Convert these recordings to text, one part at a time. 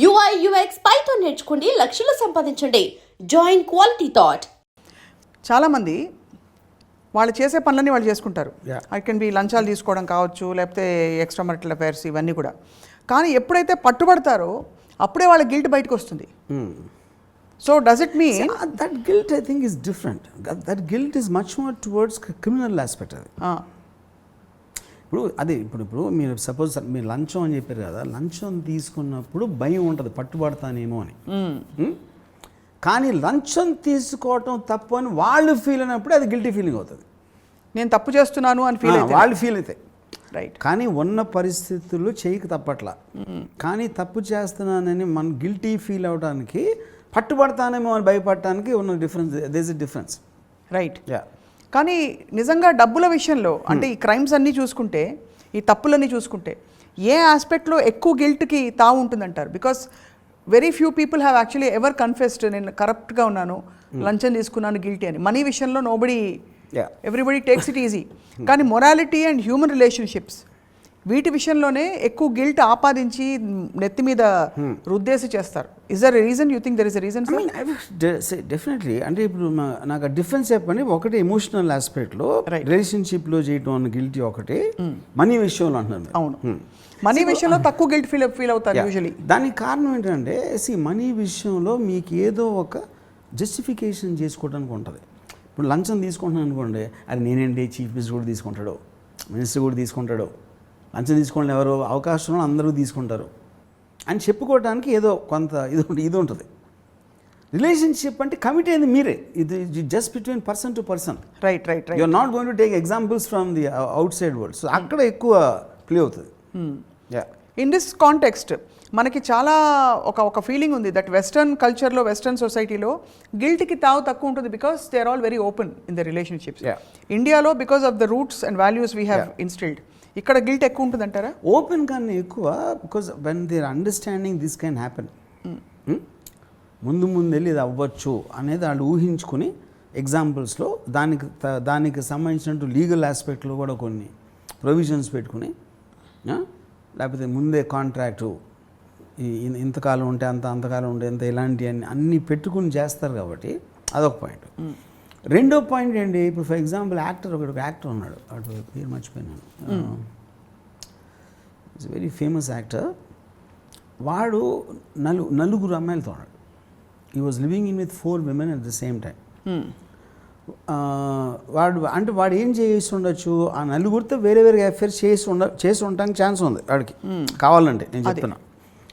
UI UX Python నేర్చుకోండి, లక్షలు సంపాదించండి. Join quality thought. చాలామంది వాళ్ళు చేసే పనులన్నీ వాళ్ళు చేసుకుంటారు. Yeah. ఐ కెన్ బి లంచాలు తీసుకోవడం కావచ్చు, లేకపోతే ఎక్స్ట్రా మరిటల్ అఫైర్స్ ఇవన్నీ కూడా. కానీ ఎప్పుడైతే పట్టుబడతారో అప్పుడే వాళ్ళ గిల్ట్ బయటకు వస్తుంది. So does it mean that guilt I think is different. That guilt is much more towards criminal aspect అది. ఇప్పుడు అదే ఇప్పుడు మీరు సపోజ్ మీరు లంచం అని చెప్పారు కదా, లంచం తీసుకున్నప్పుడు భయం ఉంటుంది పట్టుబడతానేమో అని. కానీ లంచం తీసుకోవటం తప్పు అని వాళ్ళు ఫీల్ అయినప్పుడు అది గిల్టీ ఫీలింగ్ అవుతుంది. నేను తప్పు చేస్తున్నాను అని ఫీల్ అయితే వాళ్ళు ఫీల్ అవుతాయి. రైట్. కానీ ఉన్న పరిస్థితుల్లో చేయక తప్పట్లా. కానీ తప్పు చేస్తున్నానని మన గిల్టీ ఫీల్ అవడానికి, పట్టుబడతానేమో అని భయపడటానికి ఉన్న difference, there is a difference. Right. Yeah. కానీ నిజంగా డబ్బుల విషయంలో అంటే ఈ క్రైమ్స్ అన్నీ చూసుకుంటే, ఈ తప్పులన్నీ చూసుకుంటే ఏ ఆస్పెక్ట్లో ఎక్కువ గిల్ట్కి తావు ఉంటుందంటారు? Because very few people have actually ever confessed నేను కరప్ట్గా ఉన్నాను, లంచం తీసుకున్నాను గిల్టీ అని. మనీ విషయంలో nobody, everybody takes it easy. కానీ మొరాలిటీ అండ్ హ్యూమన్ రిలేషన్షిప్స్ వీటి విషయంలోనే ఎక్కువ గిల్ట్ ఆపాదించి నెత్తి మీద రుద్దేసి చేస్తారు. Is there a reason? You think there is a reason? Definitely. అంటే ఇప్పుడు నాకు ఆ డిఫరెన్స్ చెప్పండి. ఒకటి ఎమోషనల్ ఆస్పెక్ట్లో రిలేషన్షిప్లో చేయడం అన్న గిల్టీ ఒకటి, మనీ విషయంలో అంటున్నాను. అవును, మనీ విషయంలో తక్కువ గిల్ట్ ఫీల్ అవుతారు యూజువలీ. దానికి కారణం ఏంటంటే మనీ విషయంలో మీకు ఏదో ఒక జస్టిఫికేషన్ చేసుకోవడానికి ఉంటుంది. ఇప్పుడు లంచం తీసుకుంటున్నాను అనుకోండి, అది నేనండి చీఫ్ మినిస్టర్ కూడా తీసుకుంటాడు, మినిస్టర్ కూడా తీసుకుంటాడు, లంచం తీసుకోండి ఎవరు అవకాశంలో అందరూ తీసుకుంటారు అని చెప్పుకోవడానికి ఏదో కొంత ఇది ఉంటుంది. రిలేషన్షిప్ అంటే కమిట్ అయింది మీరే, ఇది just between person to person. Right right right. You are not going to take examples from the outside world. So అక్కడ ఎక్కువ ప్లే అవుతుంది. ఇన్ దిస్ కాంటెక్స్ట్ మనకి చాలా ఒక ఫీలింగ్ ఉంది దట్ వెస్టర్న్ కల్చర్లో, వెస్టర్న్ సొసైటీలో గిల్ట్కి తావు తక్కువ ఉంటుంది because they are all very open in the relationships. ఇండియాలో because of the roots and values we have instilled, ఇక్కడ గిల్ట్ ఎక్కువ ఉంటుంది అంటారా? ఓపెన్ కన్నా ఎక్కువ, because when they are understanding this can happen, ముందు వెళ్ళి ఇది అవ్వచ్చు అనేది వాళ్ళు ఊహించుకుని ఎగ్జాంపుల్స్లో దానికి సంబంధించినట్టు లీగల్ ఆస్పెక్ట్లో కూడా కొన్ని ప్రొవిజన్స్ పెట్టుకుని, లేకపోతే ముందే కాంట్రాక్టు ఇంతకాలం ఉంటే అంతకాలం ఉంటే ఎంత, ఇలాంటి అన్నీ పెట్టుకుని చేస్తారు కాబట్టి అదొక పాయింట్. రెండో పాయింట్ ఏంటి, ఇప్పుడు ఫర్ ఎగ్జాంపుల్ ఒక యాక్టర్ ఉన్నాడు, వాడు పేరు మర్చిపోయినాను, ఇట్స్ వెరీ ఫేమస్ యాక్టర్. వాడు నలుగురు అమ్మాయిలతో ఉన్నాడు. He was living in with 4 women at the same time. వాడు ఏం చేసి ఉండొచ్చు, ఆ నలుగురితో వేరే వేరే అఫేర్స్ చేసి ఉండటానికి ఛాన్స్ ఉంది వాడికి, కావాలంటే నేను చెప్తున్నా.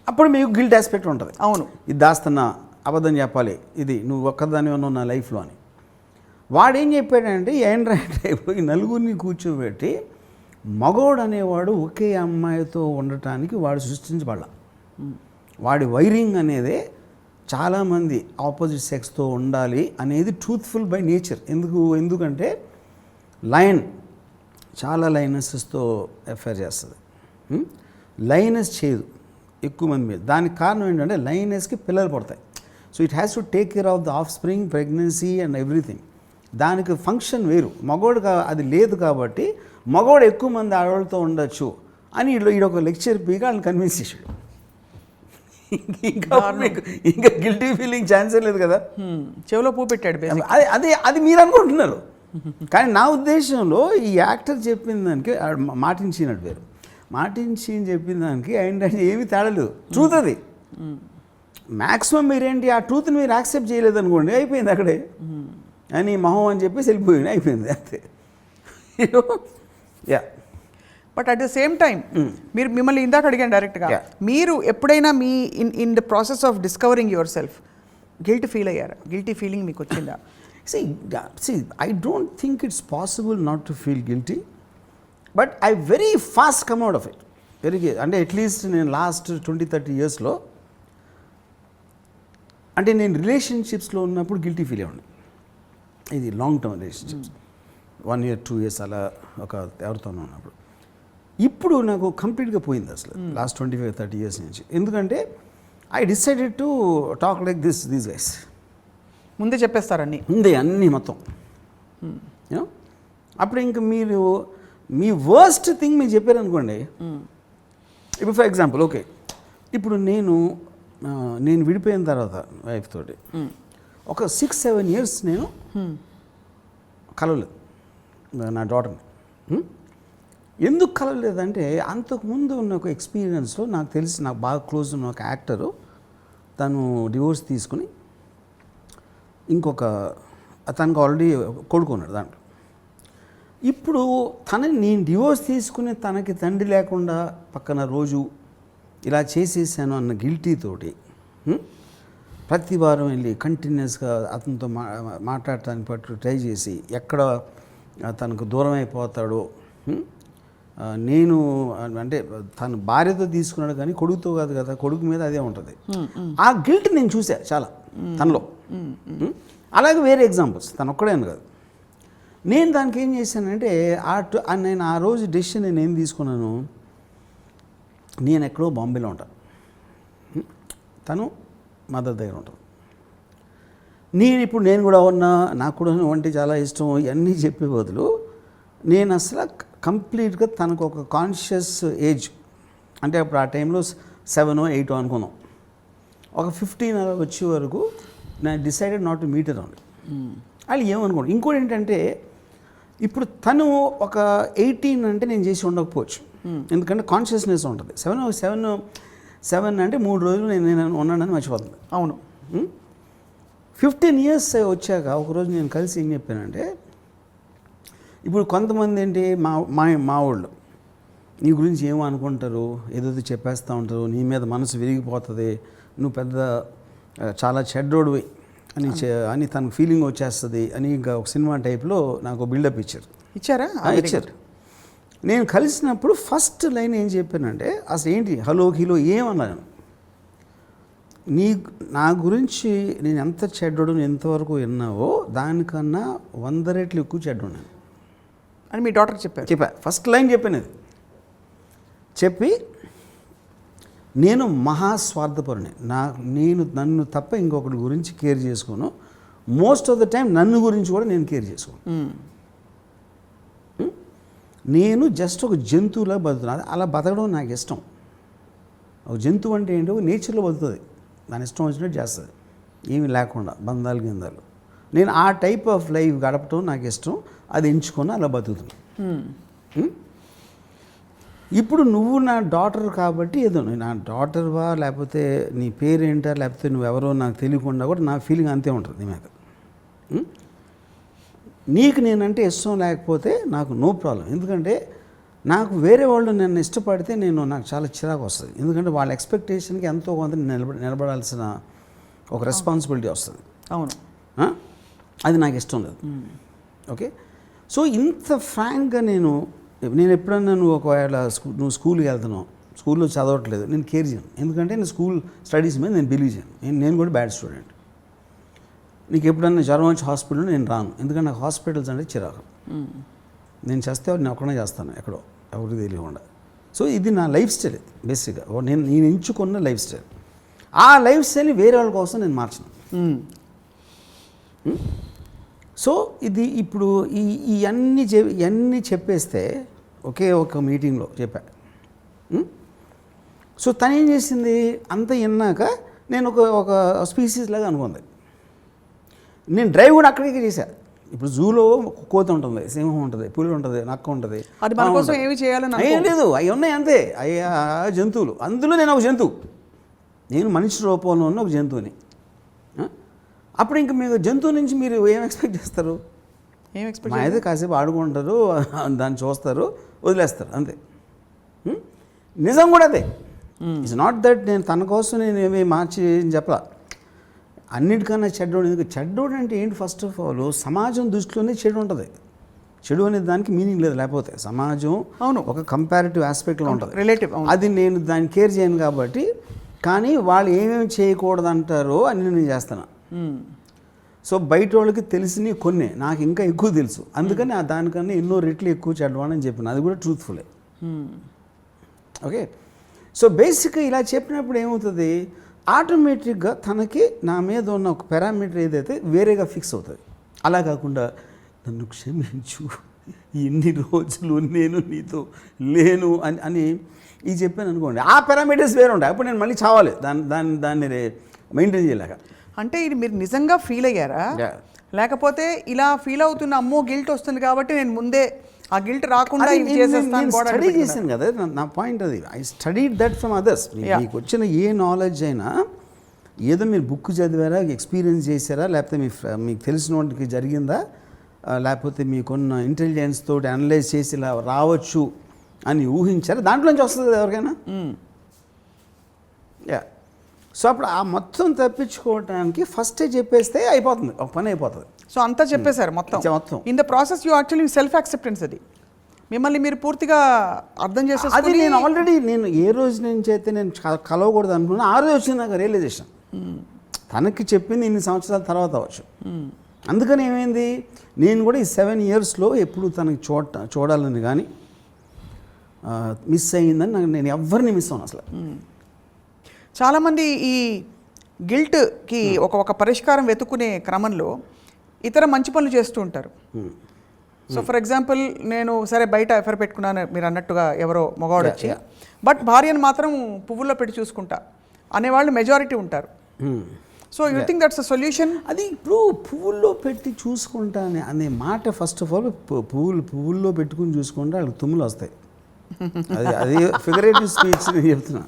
అప్పుడు మీకు గిల్ట్ ఆస్పెక్ట్ ఉంటుంది. అవును, ఇది దాస్తున్నా, అబద్ధం చెప్పాలి, ఇది నువ్వు ఒక్కదాని ఉన్నావు నా లైఫ్లో అని. వాడు ఏం చెప్పాడంటే ఏంటంటే ఈ నలుగురిని కూర్చోబెట్టి మగోడు అనేవాడు ఒకే అమ్మాయితో ఉండటానికి వాడు సృష్టించబడాల. వాడి వైరింగ్ అనేదే చాలామంది ఆపోజిట్ సెక్స్తో ఉండాలి అనేది ట్రూత్ఫుల్ బై నేచర్. ఎందుకంటే లయన్ చాలా లైనెసెస్తో అఫైర్ చేస్తుంది, లైనెస్ చేయదు ఎక్కువ మంది మీద. దానికి కారణం ఏంటంటే లైనెస్కి పిల్లలు పడతాయి. So it has to take care of the of spring, pregnancy and everything. దానికి ఫంక్షన్ వేరు. మగోడు అది లేదు కాబట్టి మగోడు ఎక్కువ మంది ఆడవాళ్ళతో ఉండొచ్చు అని ఈడొక లెక్చర్ పీగా వాళ్ళని కన్విన్స్ చేసాడు. ఇంకా గిల్టీ ఫీలింగ్ ఛాన్సే లేదు కదా, చెవిలో పూ పెట్టాడు. అది మీరు అనుకుంటున్నారు. కానీ నా ఉద్దేశంలో ఈ యాక్టర్ చెప్పిన దానికి, మాటించినట్టు పేరు మాటించి చెప్పిన దానికి ఏంటంటే ఏమీ తేడలేదు, ట్రూత్ అది. మ్యాక్సిమం మీరేంటి ఆ ట్రూత్ని మీరు యాక్సెప్ట్ చేయలేదు అనుకోండి, అయిపోయింది అక్కడే అని మొహం అని చెప్పేసి వెళ్ళిపోయింది, అయిపోయింది అంతే. Yeah. But at the same time మిమ్మల్ని ఇందాక అడిగాను డైరెక్ట్గా, మీరు ఎప్పుడైనా me in the process of discovering your self guilt feel అయ్యారా? గిల్టీ ఫీలింగ్ మీకు వచ్చిందా? See, I don't think it's possible not to feel guilty, but I very fast come out of it. అంటే అట్లీస్ట్ నేను last 20-30 yearsలో, అంటే నేను రిలేషన్షిప్స్లో ఉన్నప్పుడు guilty feel అయ్యండి. ఇది long term relationships, 1 year 2 years అలా ఒక ఎవరితోనూ ఉన్నప్పుడు. ఇప్పుడు నాకు కంప్లీట్గా పోయింది అసలు లాస్ట్ 25-30 years నుంచి. ఎందుకంటే I decided to talk like these guys. ముందే చెప్పేస్తారన్నీ, ముందే అన్నీ మొత్తం. అప్పుడు ఇంక మీరు మీ వర్స్ట్ థింగ్ మీరు చెప్పారనుకోండి. ఇప్పుడు ఫర్ ఎగ్జాంపుల్, ఓకే, ఇప్పుడు నేను నేను విడిపోయిన తర్వాత వైఫ్ తోటి ఒక 6-7 ఇయర్స్ నేను కలవలేదు నా డాటర్ని. ఎందుకు కలవలేదంటే అంతకుముందు ఉన్న ఒక ఎక్స్పీరియన్స్లో నాకు తెలిసి నాకు బాగా క్లోజ్ ఉన్న ఒక యాక్టరు తను డివోర్స్ తీసుకుని ఇంకొక తనకు ఆల్రెడీ కొడుకున్నాడు దాంట్లో. ఇప్పుడు నేను డివోర్స్ తీసుకుని తనకి తండ్రి లేకుండా పక్కన రోజు ఇలా చేసేసాను అన్న గిల్టీ తోటి ప్రతి వారం వెళ్ళి కంటిన్యూస్గా అతనితో మాట్లాడటానికి పట్టు ట్రై చేసి ఎక్కడ తనకు దూరం అయిపోతాడో, నేను అంటే తను భార్యతో తీసుకున్నాడు కానీ కొడుకుతో కాదు కదా, కొడుకు మీద అదే ఉంటుంది. ఆ గిల్ట్ నేను చూసా చాలా తనలో. అలాగే వేరే ఎగ్జాంపుల్స్, తను ఒక్కడేను కాదు. నేను దానికి ఏం చేశానంటే నేను ఆ రోజు డెసిషన్ నేను ఏం తీసుకున్నాను, నేను ఎక్కడో బాంబేలో ఉంటాను, తను మదర్ దగ్గర ఉంటుంది. నేను కూడా ఉన్నా, నాకు కూడా వంటి చాలా ఇష్టం ఇవన్నీ చెప్పే బదులు నేను అసలు కంప్లీట్గా తనకు ఒక కాన్షియస్ ఏజ్, అంటే అప్పుడు ఆ టైంలో 7-8 అనుకున్నాం. ఒక 15 అలా వచ్చే వరకు నేను decided not to meet around. వాళ్ళు ఏమనుకోండి. ఇంకోటి ఏంటంటే ఇప్పుడు తను ఒక 18 అంటే నేను చేసి ఉండకపోవచ్చు, ఎందుకంటే కాన్షియస్నెస్ ఉంటుంది. 7 అంటే 3 రోజులు నేను ఉన్నానని మర్చిపోతుంది. అవును. 15 ఇయర్స్ వచ్చాక ఒకరోజు నేను కలిసి ఏం చెప్పానంటే, ఇప్పుడు కొంతమంది ఏంటి మా వాళ్ళు నీ గురించి ఏమో అనుకుంటారు, ఏదో చెప్పేస్తూ ఉంటారు, నీ మీద మనసు విరిగిపోతుంది, నువ్వు పెద్ద చాలా చెడ్డోడివి అని తనకు ఫీలింగ్ వచ్చేస్తుంది అని ఇంకా ఒక సినిమా టైప్లో నాకు బిల్డప్ ఇచ్చారు. ఇచ్చారా? ఇచ్చారు. నేను కలిసినప్పుడు ఫస్ట్ లైన్ ఏం చెప్పానంటే, అసలు ఏంటి హలో కిలో ఏమన్నాను, నా గురించి నేను ఎంత చెడ్డోడు ఎంతవరకు విన్నావో దానికన్నా 100 రెట్లు ఎక్కువ చెడ్డోడు అని మీ డాక్టర్ చెప్పా. ఫస్ట్ లైన్ చెప్పాను. అది చెప్పి నేను మహాస్వార్థపరుని, నన్ను తప్ప ఇంకొకటి గురించి కేర్ చేసుకోను, మోస్ట్ ఆఫ్ ద టైం నన్ను గురించి కూడా నేను కేర్ చేసుకోను. నేను జస్ట్ ఒక జంతువులా బతుకుతున్నాను. అలా బతకడం నాకు ఇష్టం. ఒక జంతువు అంటే ఏంటో నేచర్లో బతుకుతుంది, దాని ఇష్టం వచ్చినట్టు చేస్తుంది, ఏమీ లేకుండా బంధాలు గిందాలు. నేను ఆ టైప్ ఆఫ్ లైఫ్ గడపటం నాకు ఇష్టం, అది ఎంచుకొని అలా బతుకుతున్నాను. ఇప్పుడు నువ్వు నా డాటర్ కాబట్టి ఏదో నా డాటర్వా లేకపోతే నీ పేరేంటా లేకపోతే నువ్వెవరో నాకు తెలియకుండా కూడా నా ఫీలింగ్ అంతే ఉంటుంది నీ మీద. నీకు నేనంటే ఇష్టం లేకపోతే నాకు నో ప్రాబ్లం, ఎందుకంటే నాకు వేరే వాళ్ళు నన్ను ఇష్టపడితే నాకు చాలా చిరాకు వస్తుంది, ఎందుకంటే వాళ్ళ ఎక్స్పెక్టేషన్కి ఎంతో కొంత నిలబడాల్సిన ఒక రెస్పాన్సిబిలిటీ వస్తుంది. అవును. అది నాకు ఇష్టం లేదు. ఓకే, సో ఇంత ఫ్రాంక్గా నేను ఎప్పుడన్నా నువ్వు స్కూల్కి వెళ్తున్నావు, స్కూల్లో చదవట్లేదు, నేను కేర్ చేయను, ఎందుకంటే నేను స్కూల్ స్టడీస్ మీద నేను బిలీవ్ చేయను. నేను కూడా బ్యాడ్ స్టూడెంట్. నీకు ఎప్పుడన్నా జ్వరం వచ్చి హాస్పిటల్లో నేను రాను, ఎందుకంటే నాకు హాస్పిటల్స్ అంటే చిరాకు. నేను చేస్తే నేను ఒక్కడే చేస్తాను, ఎక్కడో ఎవరికి తెలియకుండా. సో ఇది నా లైఫ్ స్టైల్ బేసిక్గా. నేను ఎంచుకున్న లైఫ్ స్టైల్. ఆ లైఫ్ స్టైల్ వేరే వాళ్ళ కోసం నేను మార్చను. సో ఇది ఇప్పుడు ఇవన్నీ చెప్పేస్తే ఒక మీటింగ్లో చెప్పా. సో తను ఏం చేసింది, అంత విన్నాక నేను ఒక స్పీసీస్ లాగా అనుకుంది. నేను డ్రైవ్ కూడా అక్కడికే చేశా. ఇప్పుడు జూలో కోతి ఉంటుంది, సింహం ఉంటుంది, పులి ఉంటుంది, నక్క ఉంటుంది, అది మన కోసం ఏమి చేయాలని ఏం లేదు, అవి ఉన్నాయి అంతే. జంతువులు, అందులో నేను ఒక జంతువు, నేను మనిషి రూపంలో ఉన్న ఒక జంతువుని. అప్పుడు ఇంక మీరు జంతువు నుంచి మీరు ఏం ఎక్స్పెక్ట్ చేస్తారు? మా అయితే కాసేపు ఆడుకుంటారు, దాన్ని చూస్తారు, వదిలేస్తారు అంతే. నిజం కూడా అదే. ఇట్స్ నాట్ దట్ నేను తన కోసం నేను ఏమీ మార్చి చెప్పలా. అన్నిటికన్నా చెడ్డోడు. ఎందుకు చెడ్డోడు అంటే ఏంటి? ఫస్ట్ ఆఫ్ ఆల్ సమాజం దృష్టిలోనే చెడు ఉంటుంది. చెడు అనేది దానికి మీనింగ్ లేదు, లేకపోతే సమాజం అవును ఒక కంపారిటివ్ ఆస్పెక్ట్లో ఉంటుంది, రిలేటివ్. అది నేను దాన్ని కేర్ చేయను కాబట్టి. కానీ వాళ్ళు ఏమేమి చేయకూడదు అంటారో అని నేను చేస్తాను. సో బయట వాళ్ళకి తెలిసినవి కొన్ని, నాకు ఇంకా ఎక్కువ తెలుసు, అందుకని దానికన్నా ఎన్నో రెట్లు ఎక్కువ చెడ్డవాడని చెప్పిన, అది కూడా ట్రూత్ఫుల్లే. ఓకే, సో బేసిక్గా ఇలా చెప్పినప్పుడు ఏమవుతుంది, ఆటోమేటిక్గా తనకి నా మీద ఉన్న ఒక పారామీటర్ ఏదైతే వేరేగా ఫిక్స్ అవుతుంది. అలా కాకుండా నన్ను క్షమించు, ఎన్ని రోజులు నేను నీతో లేను అని ఇది చెప్పాను అనుకోండి, ఆ పారామీటర్స్ వేరే ఉంటాయి. అప్పుడు నేను మళ్ళీ చావాలి దాన్ని మెయింటైన్ చేయలేక. అంటే ఇది మీరు నిజంగా ఫీల్ అయ్యారా, లేకపోతే ఇలా ఫీల్ అవుతున్న అమ్మో గిల్ట్ వస్తుంది కాబట్టి నేను ముందే ఆ గిల్ట్ రాకుండా ఇవి చేసేస్తాను కూడా స్టడీ చేశాను కదా, నా పాయింట్ అది. I studied that from others. మీకు వచ్చిన ఏ నాలెడ్జ్ అయినా ఏదో మీరు బుక్ చదివారా, ఎక్స్పీరియన్స్ చేశారా, లేకపోతే మీకు తెలిసిన వాటికి జరిగిందా, లేకపోతే మీకున్న ఇంటెలిజెన్స్ తోటి అనలైజ్ చేసి ఇలా రావచ్చు అని ఊహించారా, దాంట్లోంచి వస్తుంది కదా ఎవరికైనా. యా. సో అప్పుడు ఆ మొత్తం తప్పించుకోవడానికి ఫస్టే చెప్పేస్తే అయిపోతుంది, ఒక పని అయిపోతుంది. సో అంతా చెప్పేశారు మొత్తం. In the process you actually self acceptance, అది మిమ్మల్ని మీరు పూర్తిగా అర్థం చేసేది. అది నేను ఆల్రెడీ నేను ఏ రోజు నుంచి అయితే నేను కలవకూడదు అనుకున్నా, ఆ రోజు వచ్చింది నాకు రియలైజేషన్. తనకి చెప్పింది ఇన్ని సంవత్సరాల తర్వాత అవ్వచ్చు. అందుకని ఏమైంది, నేను కూడా ఈ 7 yearsలో ఎప్పుడు తనకి చూడాలని కానీ మిస్ అయ్యిందని నేను ఎవరిని మిస్ అవ్వను అసలు. చాలామంది ఈ గిల్ట్కి ఒక పరిష్కారం వెతుక్కునే క్రమంలో ఇతర మంచి పనులు చేస్తూ ఉంటారు. సో ఫర్ ఎగ్జాంపుల్, నేను సరే బయట ఎఫర్ పెట్టుకున్నాను మీరు అన్నట్టుగా ఎవరో మగవాడు వచ్చి, బట్ భార్యను మాత్రం పువ్వుల్లో పెట్టి చూసుకుంటా అనేవాళ్ళు మెజారిటీ ఉంటారు. So you think that's a solution? అది ఇప్పుడు పువ్వుల్లో పెట్టి చూసుకుంటా అనే మాట ఫస్ట్ ఆఫ్ ఆల్ పువ్వుల్లో పెట్టుకుని చూసుకుంటే వాళ్ళకి తుమ్ములు వస్తాయి. అది ఫిగరేటివ్ స్పీచ్ నేను చెప్తున్నా.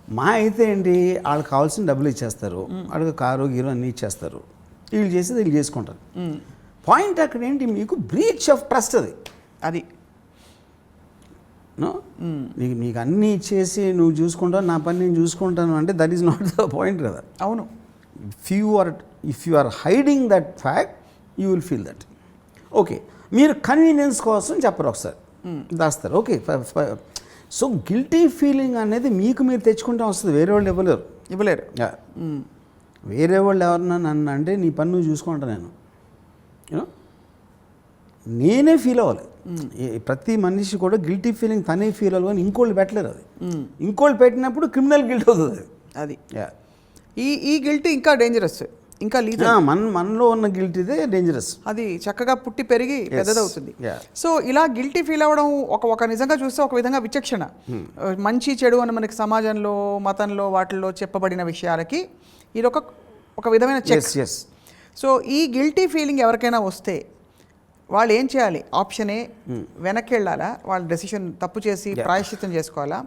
మా అయితే ఏంటి, వాళ్ళకి కావాల్సిన డబ్బులు ఇచ్చేస్తారు, వాళ్ళకి కారు గీరు అన్నీ ఇచ్చేస్తారు, వీళ్ళు చేసేది వీళ్ళు చేసుకుంటారు. పాయింట్ అక్కడ ఏంటి, మీకు బ్రీచ్ ఆఫ్ ట్రస్ట్ అది నీకు అన్నీ ఇచ్చేసి నువ్వు చూసుకుంటావు, నా పని నేను చూసుకుంటాను అంటే that is not the point కదా. అవును. If you are hiding that fact you will feel that. Okay, మీరు కన్వీనియన్స్ కోసం చెప్పరు, ఒకసారి దాస్తారు. ఓకే, సో గిల్టీ ఫీలింగ్ అనేది మీకు మీరు తెచ్చుకుంటా వస్తుంది, వేరే వాళ్ళు ఇవ్వలేరు. వేరే వాళ్ళు ఎవరన్నా నన్ను అంటే నీ పని నువ్వు చూసుకుంటా, యూనో నేనే ఫీల్ అవ్వాలి. ప్రతి మనిషి కూడా గిల్టీ ఫీలింగ్ తనే ఫీల్ అవ్వాలి, ఇంకోళ్ళు పెట్టలేరు. అది ఇంకోళ్ళు పెట్టినప్పుడు క్రిమినల్ గిల్ట్ అవుతుంది. అది ఈ గిల్ట్ ఇంకా డేంజరస్, ఇంకా మనలో ఉన్న గిల్ట్ ఇదే డేంజరస్. అది చక్కగా పుట్టి పెరిగి పెద్దదవుతుంది. సో ఇలా గిల్టీ ఫీల్ అవ్వడం ఒక నిజంగా చూస్తే ఒక విధంగా విచక్షణ. మంచి చెడు అని మనకి సమాజంలో, మతంలో, వాటిల్లో చెప్పబడిన విషయాలకి ఇది ఒక విధమైన చెక్. సో ఈ గిల్టీ ఫీలింగ్ ఎవరికైనా వస్తే వాళ్ళు ఏం చేయాలి? ఆప్షన్ ఏ, వెనక్కి వెళ్ళాలా, వాళ్ళ డెసిషన్ తప్పు చేసి ప్రాయశ్చిత్తం చేసుకోవాలా?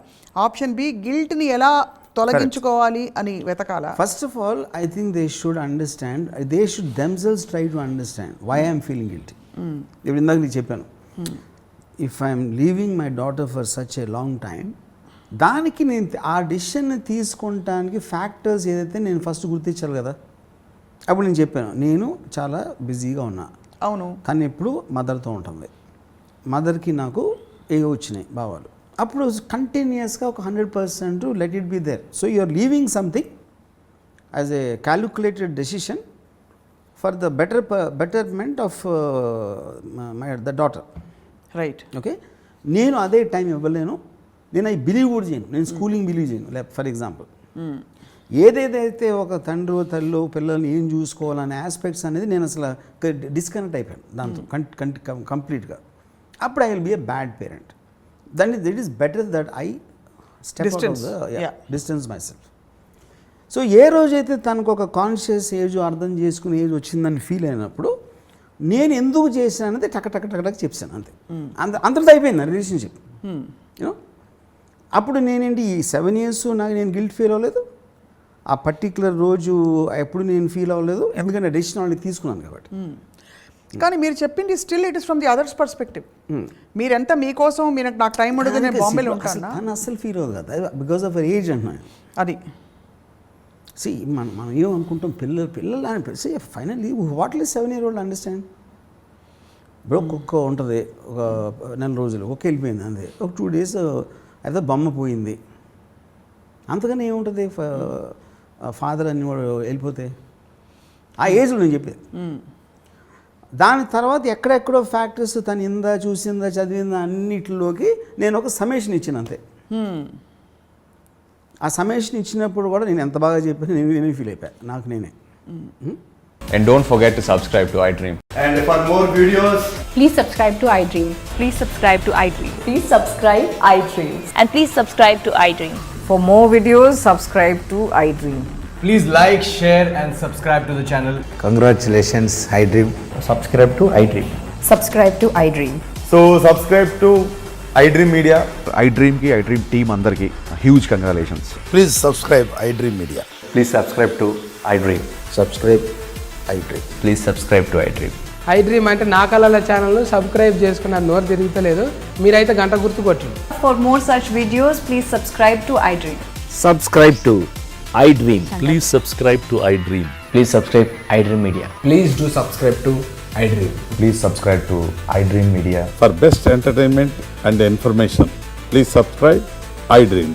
ఆప్షన్ బి, గిల్ట్ని ఎలా తొలగించుకోవాలి అని వెతకాలా? First of all I think they should understand, they should themselves try to understand why I'm feeling guilty. ఇప్పుడు ఇందాక నీకు చెప్పాను, if I'm leaving my daughter for such a long time, దానికి నేను ఆ డిసిషన్ని తీసుకుంటానికి ఫ్యాక్టర్స్ ఏదైతే నేను ఫస్ట్ గుర్తించాలి కదా. అప్పుడు నేను చెప్పాను, నేను చాలా బిజీగా ఉన్నా. అవును. తను ఎప్పుడు మదర్తో ఉంటుంది, మదర్కి నాకు ఏవో వచ్చినాయి భావాలు. అప్పుడు కంటిన్యూస్గా ఒక 100% let it be there. So you are leaving something as a calculated decision for the betterment of the daughter. Right. Okay, నేను అదే టైం ఇవ్వలేను, నేను అవి బిలీవ్ కూడా చేయను, నేను స్కూలింగ్ బిలీవ్ చేయను. ఫర్ ఎగ్జాంపుల్, ఏదేదైతే ఒక తండ్రి తల్లి పిల్లల్ని ఏం చూసుకోవాలనే ఆస్పెక్ట్స్ అనేది నేను అసలు డిస్కనెక్ట్ అయిపోయాను దాంతో కంప్లీట్గా. అప్పుడు I will be a bad parent. That is better that I distance myself. So ఏ రోజైతే తనకు ఒక కాన్షియస్ ఏజ్, అర్థం చేసుకునే ఏజ్ వచ్చిందని ఫీల్ అయినప్పుడు నేను ఎందుకు చేశాను అనేది టక్ చెప్పాను, అంతే. అంతటితో అయిపోయింది రిలేషన్షిప్. యూనో, అప్పుడు నేనేంటి ఈ 7 years నేను గిల్ట్ ఫీల్ అవ్వలేదు, ఆ పర్టిక్యులర్ రోజు ఎప్పుడు నేను ఫీల్ అవ్వలేదు, ఎందుకంటే డెసిషన్ ఆల్రెడీ తీసుకున్నాను కాబట్టి. కానీ మీరు చెప్పింది still it is from the others perspective. మీరెంత మీకోసం నాకు టైం ఉండదు, నేను బాంబేలో ఉంటాను అసలు ఫీల్ అవ్వదు కదా, బికాస్ ఆఫ్ అవర్ ఏజ్ అంటున్నాను. అది మనం ఏమనుకుంటాం, పిల్లలు అని finally what is 7-year-old understand. ఇప్పుడు ఒక్కొక్క ఉంటుంది, ఒక 4 రోజులు ఒక్క వెళ్ళిపోయింది అంతే, ఒక 2 days అయితే బొమ్మ పోయింది, అంతగానే ఏముంటుంది. ఫాదర్ అన్ని వాడు వెళ్ళిపోతే ఆ ఏజ్లో నేను చెప్పేది. దాని తర్వాత ఎక్కడెక్కడో ఫ్యాక్టర్స్ తను ఇందా చూసిందా చదివిందా అన్నిటిలోకి నేను ఒక సమేషన్ ఇచ్చాను అంతే. ఆ సమేషన్ ఇచ్చినప్పుడు కూడా నేను ఎంత బాగా చెప్పాను, నేనే ఫీల్ అయిపోయాను నాకు నేనే. And don't forget to subscribe to iDream. And for more videos, Please subscribe to iDream. Please subscribe to iDream. Please subscribe iDream. And please subscribe to iDream. For more videos, subscribe to iDream. please like, share, and subscribe to the channel. Congratulations, iDream. Subscribe to iDream. Subscribe to iDream. So subscribe to iDream Media. iDream ki iDream team andarki huge congratulations. Please subscribe iDream Media. Please subscribe to iDream. Subscribe iDream. Please subscribe to iDream. iDream అంటే నా కళల ఛానల్ను subscribe చేసుకున్న నోరు తిరుగుతలేదు, మీరైతే గంట గుర్తు కొట్టండి. For more such videos, please subscribe to iDream. Subscribe to iDream. Please subscribe to iDream. Please subscribe iDream Media. Please do subscribe to iDream. Please subscribe to iDream Media. For best entertainment and information, please subscribe iDream.